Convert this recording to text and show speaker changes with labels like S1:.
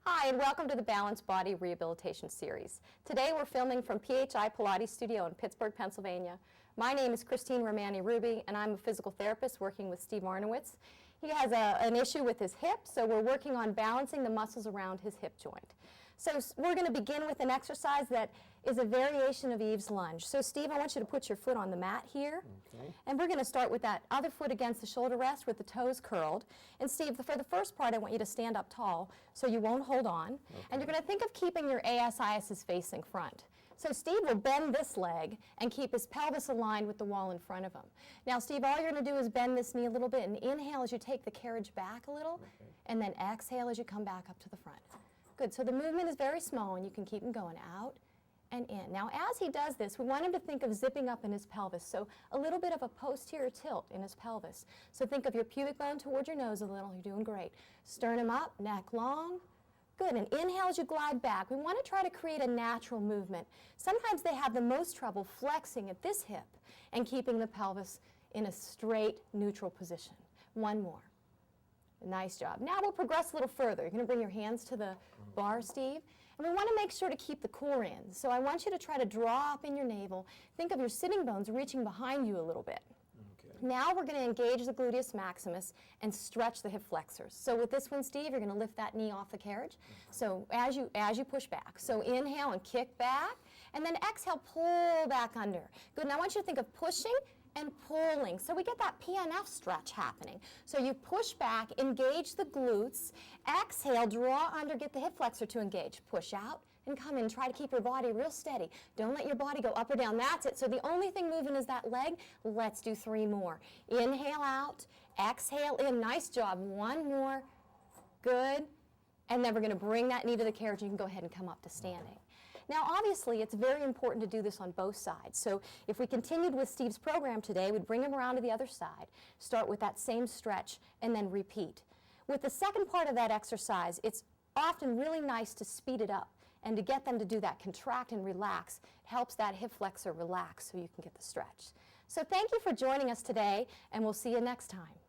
S1: Hi, and welcome to the Balanced Body Rehabilitation Series. Today we're filming from PHI Pilates Studio in Pittsburgh, Pennsylvania. My name is Romani-Ruby, and I'm a physical therapist working with Steve Arnowitz. He has an issue with his hip, so we're working on balancing the muscles around his hip joint. So we're going to begin with an exercise that is a variation of Eve's lunge. So Steve, I want you to put your foot on the mat here. Okay. And we're going to start with that other foot against the shoulder rest with the toes curled. And Steve, for the first part, I want you to stand up tall so you won't hold on. Okay. And you're going to think of keeping your ASIs facing front. So Steve will bend this leg and keep his pelvis aligned with the wall in front of him. Now Steve, all you're going to do is bend this knee a little bit and inhale as you take the carriage back a little, okay, and then exhale as you come back up to the front. Good, so the movement is very small and you can keep him going out and in. Now as he does this, we want him to think of zipping up in his pelvis, so a little bit of a posterior tilt in his pelvis. So think of your pubic bone toward your nose a little, you're doing great. Sternum up, neck long. Good, and inhale as you glide back. We want to try to create a natural movement. Sometimes they have the most trouble flexing at this hip and keeping the pelvis in a straight, neutral position. One more. Nice job. Now we'll progress a little further. You're going to bring your hands to the bar, Steve. And we want to make sure to keep the core in. So I want you to try to draw up in your navel. Think of your sitting bones reaching behind you a little bit. Okay. Now we're going to engage the gluteus maximus and stretch the hip flexors. So with this one, Steve, you're going to lift that knee off the carriage. So as you push back. So inhale and kick back. And then exhale, pull back under. Good. Now I want you to think of pushing and pulling. So we get that PNF stretch happening. So you push back, engage the glutes, exhale, draw under, get the hip flexor to engage. Push out and come in. Try to keep your body real steady. Don't let your body go up or down. That's it. So the only thing moving is that leg. Let's do 3 more. Inhale out, exhale in. Nice job. 1 more. Good. And then we're going to bring that knee to the carriage. You can go ahead and come up to standing. Now, obviously, it's very important to do this on both sides. So if we continued with Steve's program today, we'd bring him around to the other side, start with that same stretch, and then repeat. With the second part of that exercise, it's often really nice to speed it up and to get them to do that contract and relax. It helps that hip flexor relax so you can get the stretch. So thank you for joining us today, and we'll see you next time.